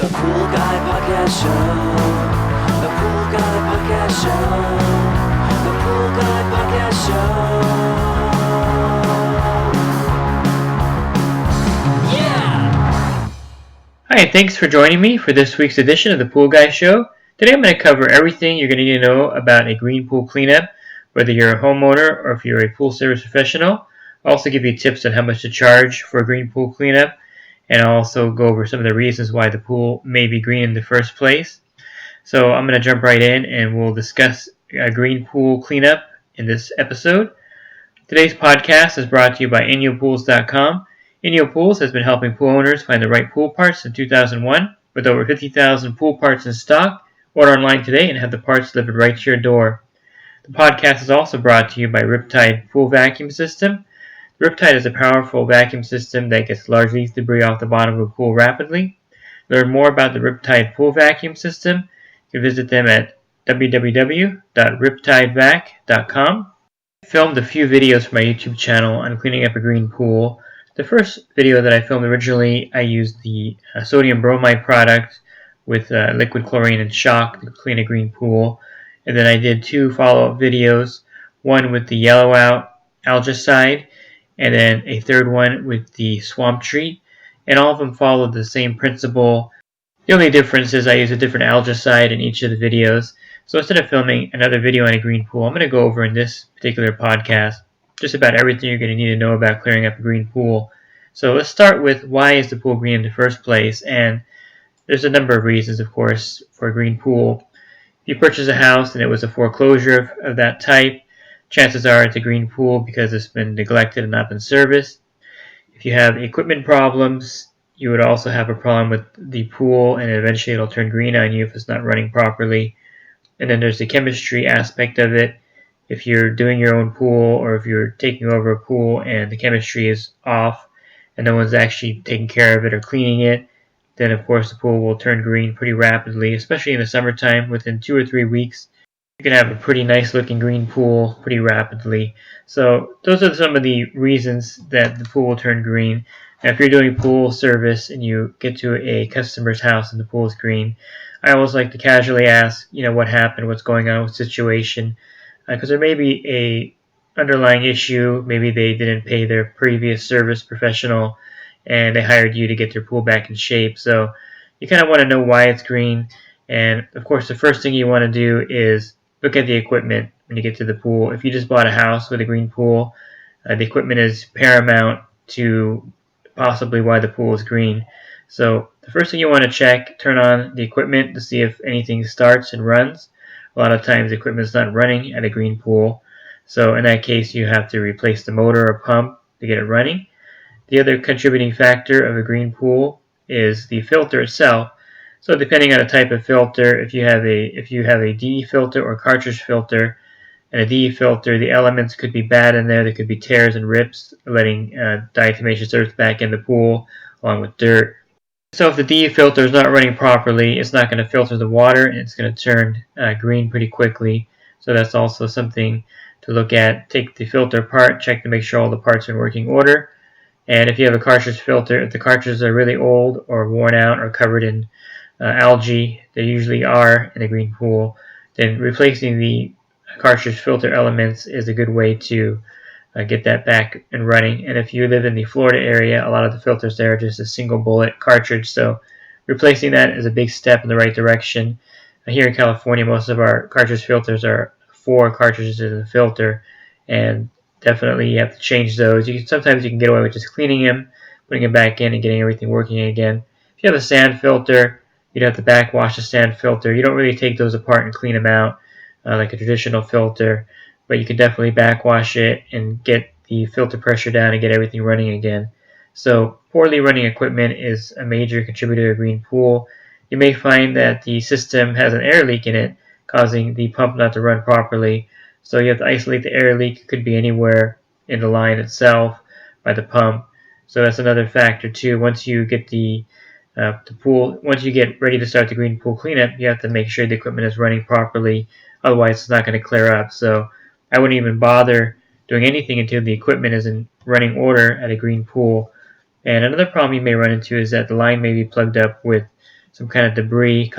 The Pool Guy Podcast Show. The Pool Guy Podcast Show. The Pool Guy Podcast Show. Yeah! Hi, thanks for joining me for this week's edition of the Pool Guy Show. Today I'm going to cover everything you're going to need to know about a green pool cleanup, whether you're a homeowner or if you're a pool service professional. I'll also give you tips on how much to charge for a green pool cleanup, and I'll also go over some of the reasons why the pool may be green in the first place. So I'm going to jump right in and we'll discuss a green pool cleanup in this episode. Today's podcast is brought to you by InyoPools.com. Inyo Pools has been helping pool owners find the right pool parts since 2001. With over 50,000 pool parts in stock, order online today and have the parts delivered right to your door. The podcast is also brought to you by Riptide Pool Vacuum System. Riptide is a powerful vacuum system that gets large leaf debris off the bottom of a pool rapidly. Learn more about the Riptide Pool Vacuum System. You can visit them at www.riptidevac.com. I filmed a few videos for my YouTube channel on cleaning up a green pool. The first video that I filmed originally, I used the sodium bromide product with liquid chlorine and shock to clean a green pool. And then I did two follow-up videos, one with the yellow out algicide, and then a third one with the swamp treat, and all of them followed the same principle. The only difference is I use a different algicide in each of the videos. So instead of filming another video on a green pool, I'm going to go over in this particular podcast just about everything you're going to need to know about clearing up a green pool. So let's start with why is the pool green in the first place, and there's a number of reasons, of course, for a green pool. If you purchase a house and it was a foreclosure of that type, chances are it's a green pool because it's been neglected and not been serviced. If you have equipment problems, you would also have a problem with the pool, and eventually it'll turn green on you if it's not running properly. And then there's the chemistry aspect of it. If you're doing your own pool or if you're taking over a pool and the chemistry is off and no one's actually taking care of it or cleaning it, then of course the pool will turn green pretty rapidly, especially in the summertime. Within 2 or 3 weeks, you can have a pretty nice looking green pool pretty rapidly. So those are some of the reasons that the pool will turn green. Now, if you're doing pool service and you get to a customer's house and the pool is green, I always like to casually ask, what happened, what's going on with the situation, because there may be a underlying issue. Maybe they didn't pay their previous service professional and they hired you to get their pool back in shape. So you kind of want to know why it's green. And of course, the first thing you want to do is look at the equipment when you get to the pool. If you just bought a house with a green pool, the equipment is paramount to possibly why the pool is green. So the first thing you want to check, turn on the equipment to see if anything starts and runs. A lot of times the equipment is not running at a green pool. So in that case, you have to replace the motor or pump to get it running. The other contributing factor of a green pool is the filter itself. So depending on the type of filter, if you have a DE filter or cartridge filter, and a DE filter, the elements could be bad in there. There could be tears and rips, letting diatomaceous earth back in the pool along with dirt. So if the DE filter is not running properly, it's not going to filter the water and it's going to turn green pretty quickly. So that's also something to look at. Take the filter apart, check to make sure all the parts are in working order. And if you have a cartridge filter, if the cartridges are really old or worn out or covered in algae, they usually are in a green pool, then replacing the cartridge filter elements is a good way to get that back and running. And if you live in the Florida area, a lot of the filters there are just a single bullet cartridge, so replacing that is a big step in the right direction. Here in California, most of our cartridge filters are 4 cartridges in the filter, and definitely you have to change those. Sometimes you can get away with just cleaning them, putting them back in and getting everything working again. If you have a sand filter, you'd have to backwash the sand filter. You don't really take those apart and clean them out like a traditional filter, but you can definitely backwash it and get the filter pressure down and get everything running again. So poorly running equipment is a major contributor to a green pool. You may find that the system has an air leak in it, causing the pump not to run properly. So you have to isolate the air leak. It could be anywhere in the line itself by the pump. So that's another factor too. Once you get once you get ready to start the green pool cleanup, you have to make sure the equipment is running properly. Otherwise, it's not going to clear up. So I wouldn't even bother doing anything until the equipment is in running order at a green pool. And another problem you may run into is that the line may be plugged up with some kind of debris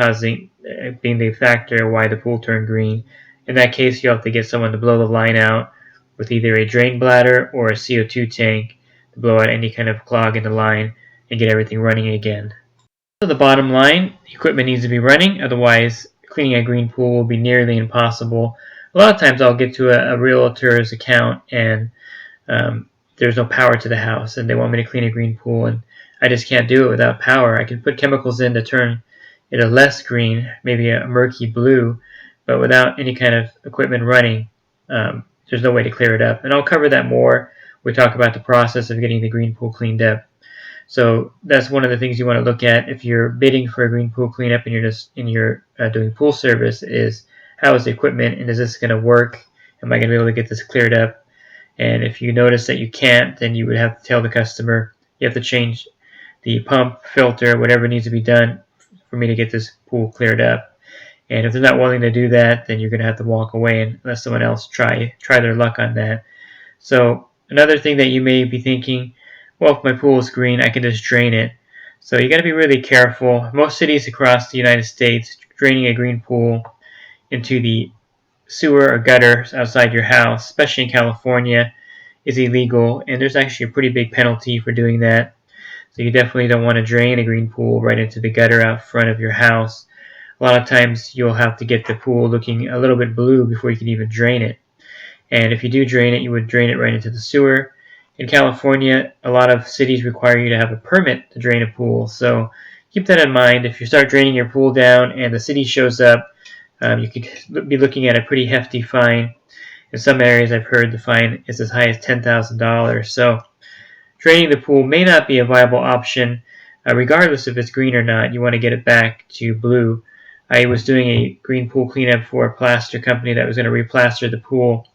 being the factor why the pool turned green. In that case, you'll have to get someone to blow the line out with either a drain bladder or a CO2 tank to blow out any kind of clog in the line and get everything running again. So the bottom line, the equipment needs to be running, otherwise cleaning a green pool will be nearly impossible. A lot of times I'll get to a realtor's account and there's no power to the house and they want me to clean a green pool, and I just can't do it without power. I can put chemicals in to turn it a less green, maybe a murky blue, but without any kind of equipment running, there's no way to clear it up. And I'll cover that more. We talk about the process of getting the green pool cleaned up. So that's one of the things you want to look at if you're bidding for a green pool cleanup and you're doing pool service, is how is the equipment and is this going to work? Am I going to be able to get this cleared up? And if you notice that you can't, then you would have to tell the customer you have to change the pump, filter, whatever needs to be done for me to get this pool cleared up. And if they're not willing to do that, then you're going to have to walk away and let someone else try their luck on that. So another thing that you may be thinking, well, if my pool is green, I can just drain it. So you got to be really careful. Most cities across the United States, draining a green pool into the sewer or gutter outside your house, especially in California, is illegal, and there's actually a pretty big penalty for doing that. So you definitely don't want to drain a green pool right into the gutter out front of your house. A lot of times you'll have to get the pool looking a little bit blue before you can even drain it. And if you do drain it, you would drain it right into the sewer. In California, a lot of cities require you to have a permit to drain a pool. So keep that in mind. If you start draining your pool down and the city shows up, you could be looking at a pretty hefty fine. In some areas, I've heard the fine is as high as $10,000. So draining the pool may not be a viable option, regardless if it's green or not. You want to get it back to blue. I was doing a green pool cleanup for a plaster company that was going to replaster the pool,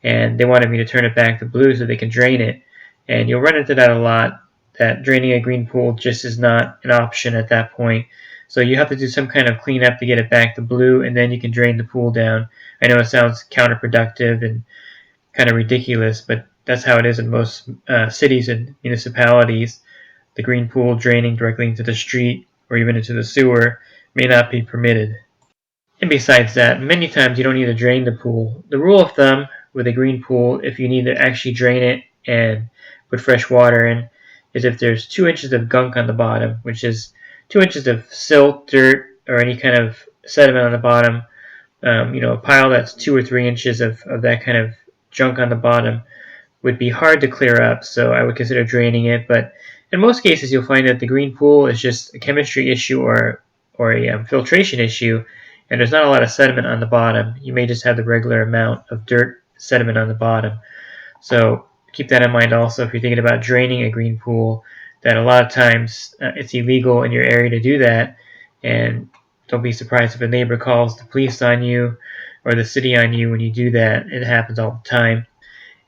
and they wanted me to turn it back to blue so they can drain it. And you'll run into that a lot, that draining a green pool just is not an option at that point. So you have to do some kind of cleanup to get it back to blue, and then you can drain the pool down. I know it sounds counterproductive and kind of ridiculous, but that's how it is in most cities and municipalities. The green pool draining directly into the street or even into the sewer may not be permitted. And besides that, many times you don't need to drain the pool. The rule of thumb with a green pool, if you need to actually drain it and put fresh water in, is if there's 2 inches of gunk on the bottom, which is 2 inches of silt, dirt, or any kind of sediment on the bottom, a pile that's 2 or 3 inches of that kind of junk on the bottom would be hard to clear up, so I would consider draining it. But in most cases, you'll find that the green pool is just a chemistry issue or a filtration issue, and there's not a lot of sediment on the bottom. You may just have the regular amount of dirt sediment on the bottom. So keep that in mind also if you're thinking about draining a green pool, that a lot of times it's illegal in your area to do that, and don't be surprised if a neighbor calls the police on you or the city on you when you do that. It happens all the time.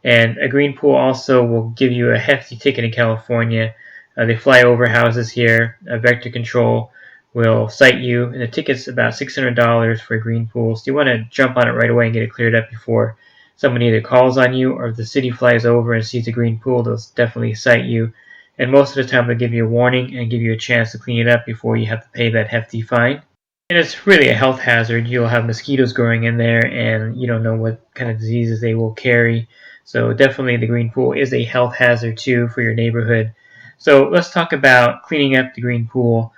And a green pool also will give you a hefty ticket in California. They fly over houses here. Vector Control will cite you, and the ticket's about $600 for a green pool. So you want to jump on it right away and get it cleared up before someone either calls on you or if the city flies over and sees a green pool, they'll definitely cite you. And most of the time they'll give you a warning and give you a chance to clean it up before you have to pay that hefty fine. And it's really a health hazard. You'll have mosquitoes growing in there and you don't know what kind of diseases they will carry. So definitely the green pool is a health hazard too for your neighborhood. So let's talk about cleaning up the green pool.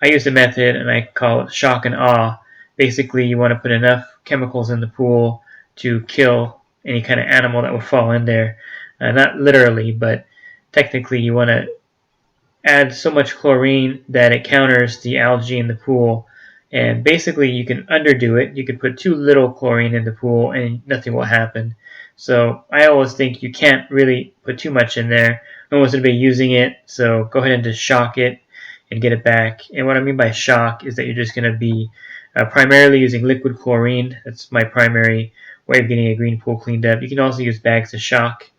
I use a method and I call it shock and awe. Basically you want to put enough chemicals in the pool to kill any kind of animal that will fall in there. Not literally, but technically you want to add so much chlorine that it counters the algae in the pool. And basically you can underdo it. You can put too little chlorine in the pool and nothing will happen. So I always think you can't really put too much in there. No one's going to be using it, so go ahead and just shock it and get it back. And what I mean by shock is that you're just going to be primarily using liquid chlorine. That's my primary way of getting a green pool cleaned up. You can also use bags of shock,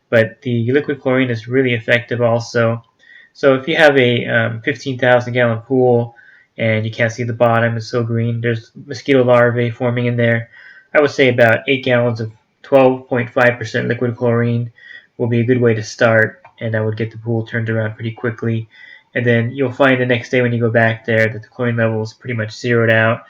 but the liquid chlorine is really effective also. So if you have a 15,000 gallon pool and you can't see the bottom, it's so green, there's mosquito larvae forming in there, I would say about 8 gallons of 12.5% liquid chlorine will be a good way to start, and that would get the pool turned around pretty quickly. and then you'll find the next day when you go back there that the chlorine level is pretty much zeroed out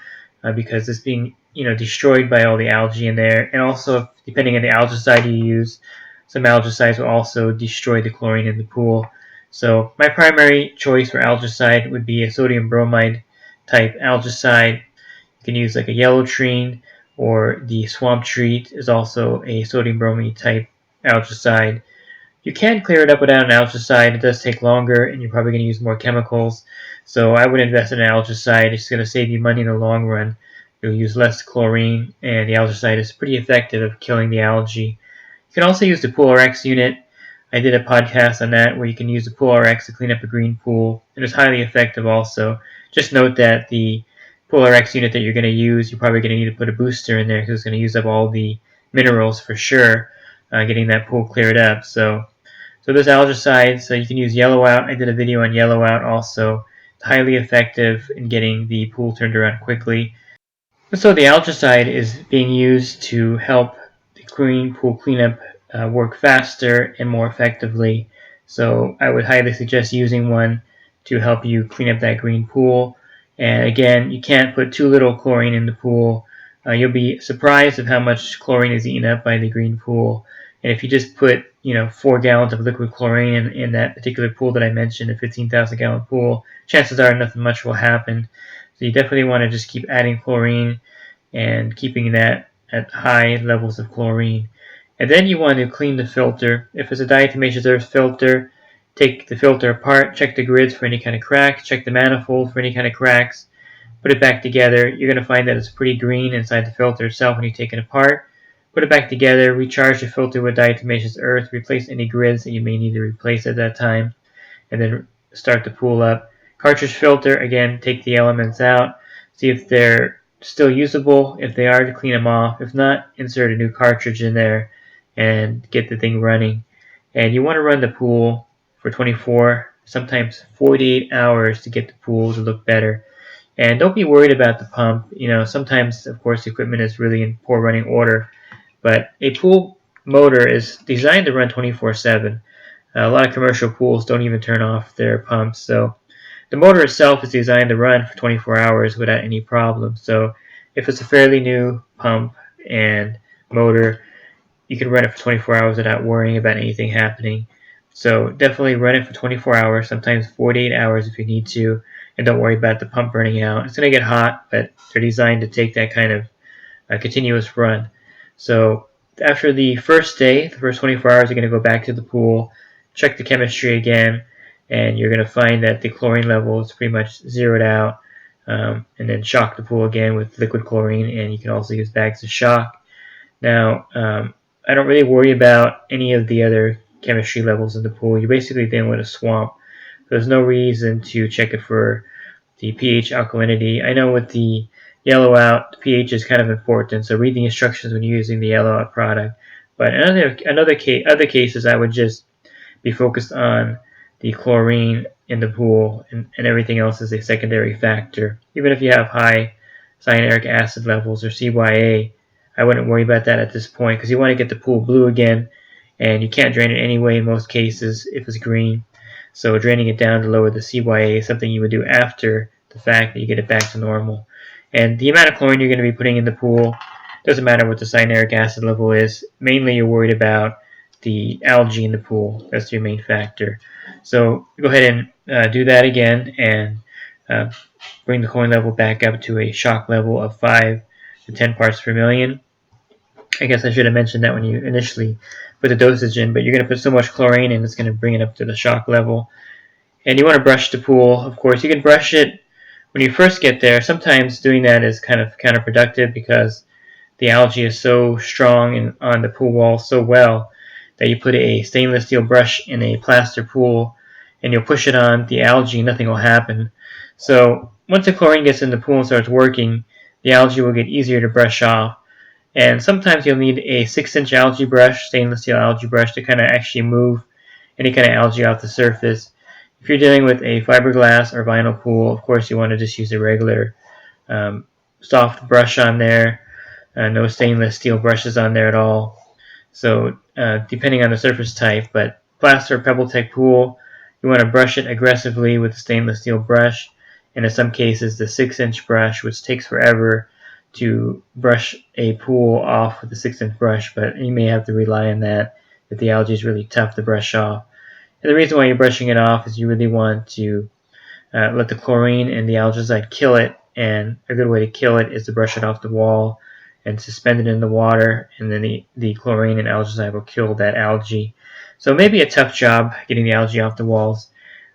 because it's being destroyed by all the algae in there. And also, depending on the algicide you use, some algicides will also destroy the chlorine in the pool. So my primary choice for algicide would be a sodium bromide type algicide. You can use like a yellow trine, or the swamp treat is also a sodium bromide type algicide. You can clear it up without an algicide. It does take longer, and you're probably going to use more chemicals. So I would invest in an algicide. It's going to save you money in the long run. You'll use less chlorine, and the algicide is pretty effective at killing the algae. You can also use the Pool RX unit. I did a podcast on that where you can use the Pool RX to clean up a green pool, and it's highly effective also. Just note that the Pool RX unit that you're going to use, you're probably going to need to put a booster in there because it's going to use up all the minerals for sure, getting that pool cleared up. So those algicides, you can use yellow out. I did a video on yellow out also. It's highly effective in getting the pool turned around quickly. So the algicide is being used to help the green pool cleanup work faster and more effectively. So I would highly suggest using one to help you clean up that green pool. And again, you can't put too little chlorine in the pool. You'll be surprised at how much chlorine is eaten up by the green pool. And if you just put 4 gallons of liquid chlorine in that particular pool that I mentioned, a 15,000 gallon pool, chances are nothing much will happen. So you definitely want to just keep adding chlorine and keeping that at high levels of chlorine. And then you want to clean the filter. If it's a diatomaceous earth filter, take the filter apart, check the grids for any kind of cracks, check the manifold for any kind of cracks, put it back together. You're going to find that it's pretty green inside the filter itself when you take it apart. Put it back together, recharge the filter with diatomaceous earth, replace any grids that you may need to replace at that time, and then start the pool up. Cartridge filter, again, take the elements out, see if they're still usable. If they are, to clean them off. If not, insert a new cartridge in there and get the thing running. And you want to run the pool for 24, sometimes 48 hours to get the pool to look better. And don't be worried about the pump. Sometimes, of course, the equipment is really in poor running order, but a pool motor is designed to run 24/7. A lot of commercial pools don't even turn off their pumps, so the motor itself is designed to run for 24 hours without any problem. So if it's a fairly new pump and motor, you can run it for 24 hours without worrying about anything happening. So definitely run it for 24 hours, sometimes 48 hours if you need to, and don't worry about the pump burning out. It's going to get hot, but they're designed to take that kind of continuous run. So after the first day, the first 24 hours, you're going to go back to the pool, check the chemistry again, and you're going to find that the chlorine level is pretty much zeroed out, and then shock the pool again with liquid chlorine, and you can also use bags of shock. Now, I don't really worry about any of the other chemistry levels in the pool. You're basically dealing with a swamp. There's no reason to check it for the pH alkalinity. I know with the yellow out, the pH is kind of important, so read the instructions when you're using the yellow out product. But in other cases, I would just be focused on the chlorine in the pool, and everything else is a secondary factor. Even if you have high cyanuric acid levels or CYA, I wouldn't worry about that at this point because you want to get the pool blue again, and you can't drain it anyway in most cases if it's green. So draining it down to lower the CYA is something you would do after the fact that you get it back to normal. And the amount of chlorine you're going to be putting in the pool doesn't matter what the cyanuric acid level is. Mainly you're worried about the algae in the pool. That's your main factor. So go ahead and do that again and bring the chlorine level back up to a shock level of 5 to 10 parts per million. I guess I should have mentioned that when you initially put the dosage in, but you're going to put so much chlorine in, it's going to bring it up to the shock level. And you want to brush the pool. Of course, you can brush it when you first get there. Sometimes doing that is kind of counterproductive because the algae is so strong and on the pool wall so well that you put a stainless steel brush in a plaster pool and you'll push it on the algae, nothing will happen. So once the chlorine gets in the pool and starts working, the algae will get easier to brush off. And sometimes you'll need a 6-inch algae brush, stainless steel algae brush, to kind of actually move any kind of algae off the surface. If you're dealing with a fiberglass or vinyl pool, of course you want to just use a regular soft brush on there. No stainless steel brushes on there at all. So depending on the surface type, but plaster or pebble tech pool, You want to brush it aggressively with a stainless steel brush, and in some cases the 6-inch brush, which takes forever to brush a pool off with a 6-inch brush, but you may have to rely on that if the algae is really tough to brush off. And the reason why you're brushing it off is you really want to let the chlorine and the algicide kill it, and a good way to kill it is to brush it off the wall and suspend it in the water, and then the chlorine and algicide will kill that algae. So maybe a tough job getting the algae off the walls.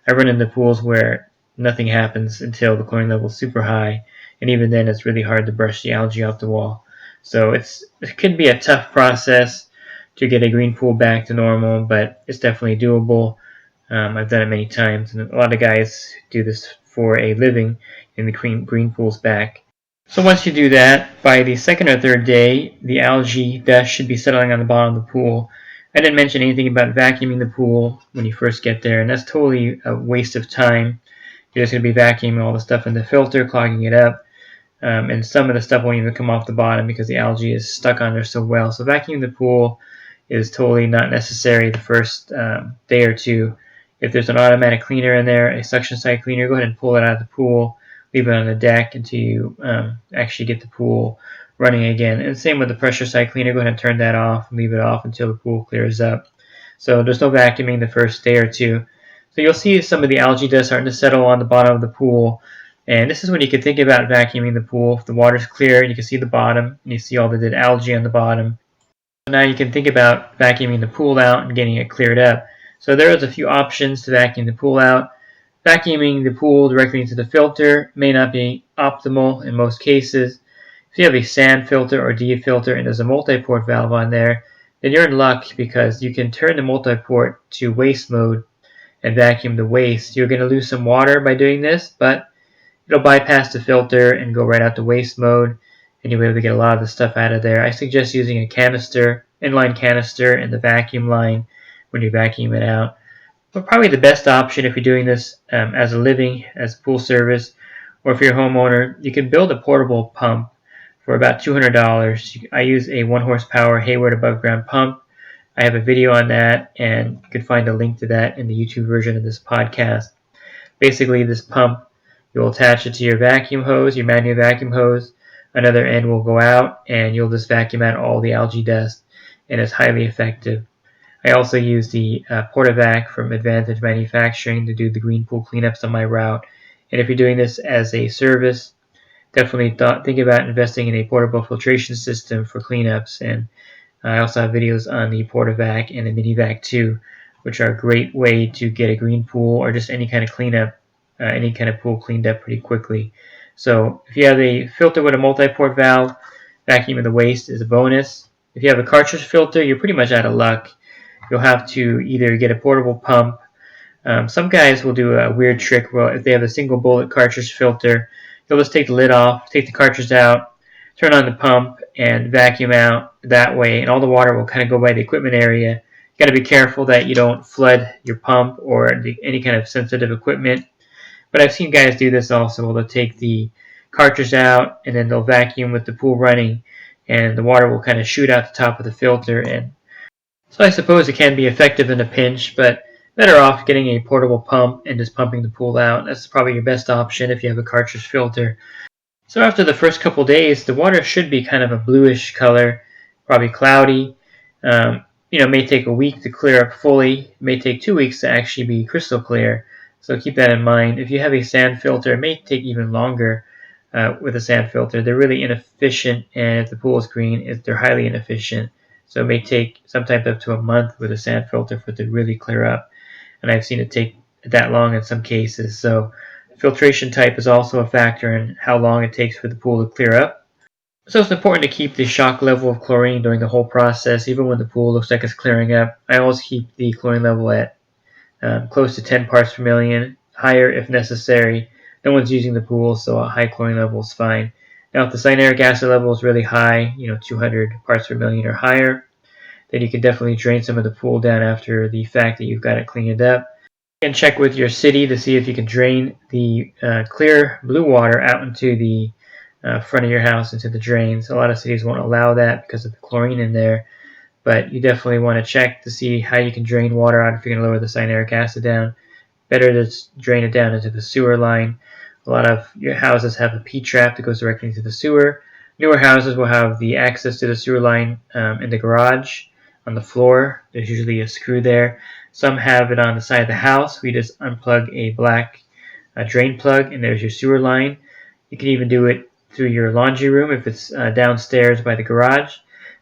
I run into pools where nothing happens until the chlorine level is super high, and even then it's really hard to brush the algae off the wall. So it could be a tough process to get a green pool back to normal, but it's definitely doable. I've done it many times, and a lot of guys do this for a living in the green pools back. So once you do that, by the second or third day, the algae dust should be settling on the bottom of the pool. I didn't mention anything about vacuuming the pool when you first get there, and that's totally a waste of time. You're just going to be vacuuming all the stuff in the filter, clogging it up, and some of the stuff won't even come off the bottom because the algae is stuck on there so well. So vacuuming the pool is totally not necessary the first day or two. If there's an automatic cleaner in there, a suction side cleaner, go ahead and pull it out of the pool, leave it on the deck until you actually get the pool running again. And same with the pressure side cleaner, go ahead and turn that off and leave it off until the pool clears up. So there's no vacuuming the first day or two. So you'll see some of the algae dust starting to settle on the bottom of the pool. And this is when you can think about vacuuming the pool. If the water's clear and you can see the bottom, and you see all the dead algae on the bottom. So now you can think about vacuuming the pool out and getting it cleared up. So there's a few options to vacuum the pool out. Vacuuming the pool directly into the filter may not be optimal in most cases. If you have a sand filter or D filter and there's a multi-port valve on there, then you're in luck because you can turn the multi-port to waste mode and vacuum the waste. You're going to lose some water by doing this, but it'll bypass the filter and go right out to waste mode, and you'll be able to get a lot of the stuff out of there. I suggest using a canister, inline canister in the vacuum line when you vacuum it out. But probably the best option if you're doing this as a living, as pool service, or if you're a homeowner, you can build a portable pump for about $200. I use a 1 horsepower Hayward above ground pump. I have a video on that, and you can find a link to that in the YouTube version of this podcast. Basically, this pump, you'll attach it to your vacuum hose, your manual vacuum hose. Another end will go out, and you'll just vacuum out all the algae dust, and it's highly effective. I also use the Portavac from Advantage Manufacturing to do the green pool cleanups on my route. And if you're doing this as a service, definitely think about investing in a portable filtration system for cleanups. And I also have videos on the Portavac and the Minivac 2, which are a great way to get a green pool or just any kind of cleanup, any kind of pool cleaned up pretty quickly. So if you have a filter with a multi-port valve, vacuuming the waste is a bonus. If you have a cartridge filter, you're pretty much out of luck. You'll have to either get a portable pump. Some guys will do a weird trick. Well, if they have a single bullet cartridge filter, they'll just take the lid off, take the cartridge out, turn on the pump, and vacuum out that way. And all the water will kind of go by the equipment area. You got to be careful that you don't flood your pump or any kind of sensitive equipment. But I've seen guys do this also. They'll take the cartridge out, and then they'll vacuum with the pool running, and the water will kind of shoot out the top of the filter. And so I suppose it can be effective in a pinch, but better off getting a portable pump and just pumping the pool out. That's probably your best option if you have a cartridge filter. So after the first couple days, the water should be kind of a bluish color, probably cloudy. It may take a week to clear up fully. It may take 2 weeks to actually be crystal clear. So keep that in mind. If you have a sand filter, it may take even longer with a sand filter. They're really inefficient, and if the pool is green, they're highly inefficient. So it may take sometimes up to a month with a sand filter for it to really clear up. And I've seen it take that long in some cases. So filtration type is also a factor in how long it takes for the pool to clear up. So it's important to keep the shock level of chlorine during the whole process, even when the pool looks like it's clearing up. I always keep the chlorine level at close to 10 parts per million, higher if necessary. No one's using the pool, so a high chlorine level is fine. Now, if the cyanuric acid level is really high, 200 parts per million or higher, then you can definitely drain some of the pool down after the fact that you've got it cleaned up. You can check with your city to see if you can drain the clear blue water out into the front of your house, into the drains. A lot of cities won't allow that because of the chlorine in there, but you definitely want to check to see how you can drain water out if you're going to lower the cyanuric acid down. better to drain it down into the sewer line. A lot of your houses have a P-trap that goes directly into the sewer. Newer houses will have the access to the sewer line in the garage on the floor. There's usually a screw there. Some have it on the side of the house. We just unplug a black drain plug, and there's your sewer line. You can even do it through your laundry room if it's downstairs by the garage.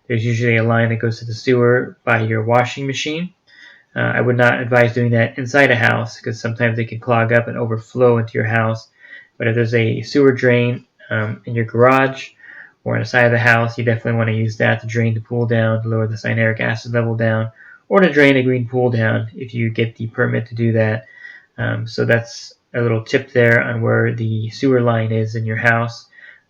There's usually a line that goes to the sewer by your washing machine. I would not advise doing that inside a house because sometimes it can clog up and overflow into your house. But if there's a sewer drain in your garage or on the side of the house, you definitely want to use that to drain the pool down, to lower the cyanuric acid level down, or to drain a green pool down if you get the permit to do that. So that's a little tip there on where the sewer line is in your house.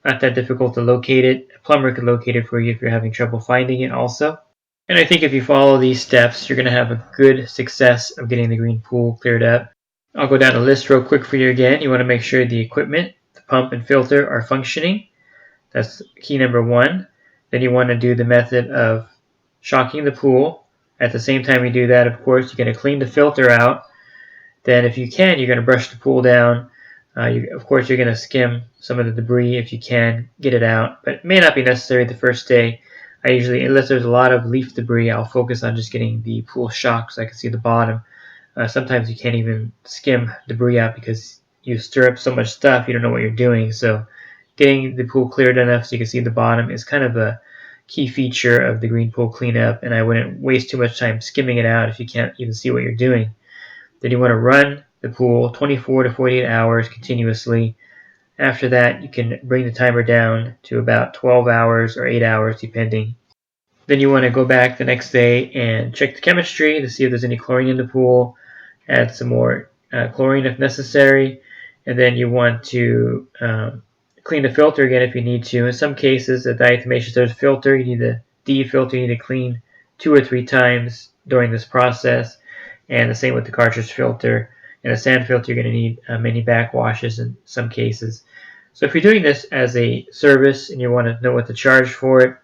Not that difficult to locate it. A plumber could locate it for you if you're having trouble finding it also. And I think if you follow these steps, you're going to have a good success of getting the green pool cleared up. I'll go down the list real quick for you again. You want to make sure the equipment, the pump and filter are functioning. That's key number 1. Then you want to do the method of shocking the pool. At the same time you do that, of course, you're going to clean the filter out. Then if you can, you're going to brush the pool down. Of course, you're going to skim some of the debris if you can get it out, but it may not be necessary the first day. I usually, unless there's a lot of leaf debris, I'll focus on just getting the pool shocked so I can see the bottom. Sometimes you can't even skim debris out because you stir up so much stuff, you don't know what you're doing. So getting the pool cleared enough so you can see the bottom is kind of a key feature of the green pool cleanup, and I wouldn't waste too much time skimming it out if you can't even see what you're doing. Then you want to run the pool 24 to 48 hours continuously. After that, you can bring the timer down to about 12 hours or 8 hours depending. Then you want to go back the next day and check the chemistry to see if there's any chlorine in the pool. Add some more chlorine if necessary. And then you want to clean the filter again if you need to. In some cases, the diatomaceous earth filter, you need to de-filter, you need to clean 2 or 3 times during this process. And the same with the cartridge filter. And the sand filter, you're going to need many backwashes in some cases. So if you're doing this as a service and you want to know what to charge for it,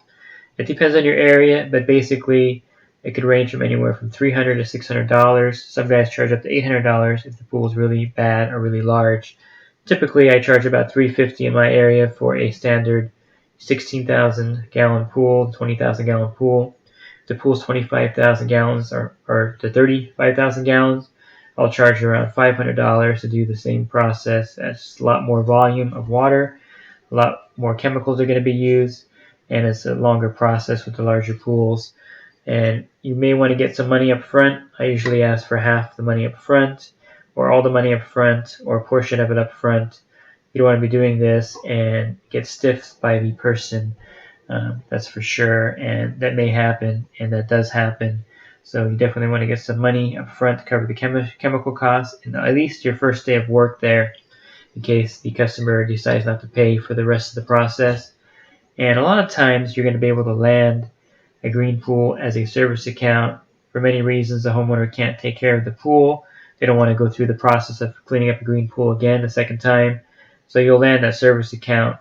it depends on your area, but basically it could range from anywhere from $300 to $600. Some guys charge up to $800 if the pool is really bad or really large. Typically, I charge about $350 in my area for a standard 16,000 gallon pool, 20,000 gallon pool. If the pool's 25,000 gallons or to 35,000 gallons, I'll charge around $500 to do the same process. That's a lot more volume of water, a lot more chemicals are going to be used, and it's a longer process with the larger pools. And you may want to get some money up front. I usually ask for half the money up front, or all the money up front, or a portion of it up front. You don't want to be doing this and get stiffed by the person, that's for sure, and that may happen, and that does happen. So you definitely want to get some money up front to cover the chemical costs and at least your first day of work there in case the customer decides not to pay for the rest of the process. And a lot of times you're going to be able to land a green pool as a service account. For many reasons, the homeowner can't take care of the pool. They don't want to go through the process of cleaning up a green pool again a second time. So you'll land that service account.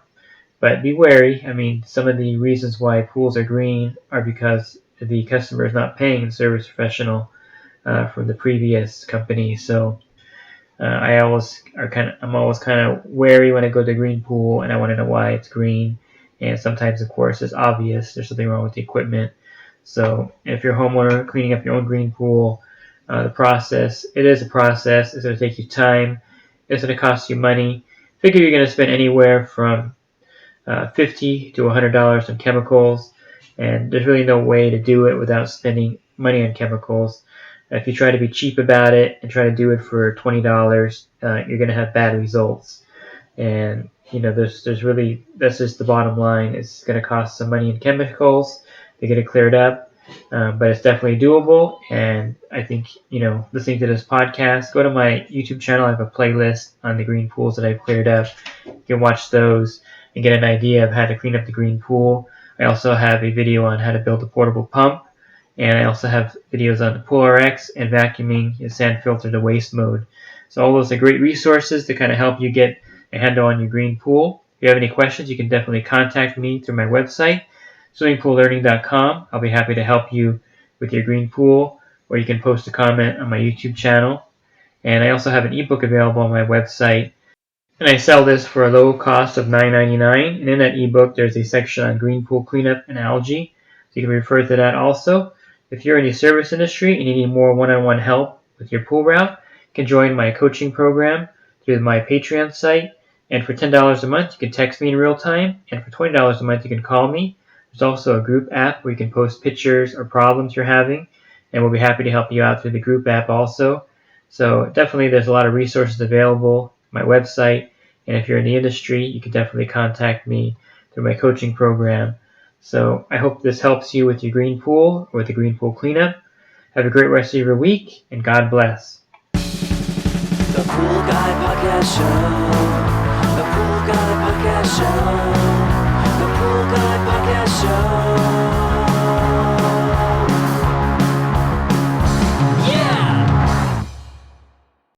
But be wary. I mean, some of the reasons why pools are green are because the customer is not paying the service professional from the previous company. So I'm always kind of wary when I go to a green pool and I want to know why it's green. And sometimes, of course, it's obvious there's something wrong with the equipment. So if you're a homeowner cleaning up your own green pool, the process, it is a process. It's going to take you time. It's going to cost you money. Figure you're going to spend anywhere from $50 to $100 on chemicals. And there's really no way to do it without spending money on chemicals. If you try to be cheap about it and try to do it for $20, you're going to have bad results. And you know, there's really, that's just the bottom line. It's going to cost some money in chemicals to get it cleared up, but it's definitely doable. And I think, you know, listening to this podcast, go to my YouTube channel. I have a playlist on the green pools that I've cleared up. You can watch those and get an idea of how to clean up the green pool. I also have a video on how to build a portable pump, and I also have videos on the Pool RX and vacuuming your sand filter to waste mode. So all those are great resources to kind of help you get a handle on your green pool. If you have any questions, you can definitely contact me through my website, swimmingpoollearning.com. I'll be happy to help you with your green pool, or you can post a comment on my YouTube channel. And I also have an ebook available on my website. And I sell this for a low cost of $9.99. And in that ebook, there's a section on green pool cleanup and algae. So you can refer to that also. If you're in the service industry and you need more one-on-one help with your pool route, you can join my coaching program through my Patreon site. And for $10 a month, you can text me in real time. And for $20 a month, you can call me. There's also a group app where you can post pictures or problems you're having. And we'll be happy to help you out through the group app also. So definitely there's a lot of resources available on my website. And if you're in the industry, you can definitely contact me through my coaching program. So I hope this helps you with your green pool or with the green pool cleanup. Have a great rest of your week, and God bless. The Pool Guy Podcast Show. The Pool Guy Podcast Show. The Pool Guy Podcast Show.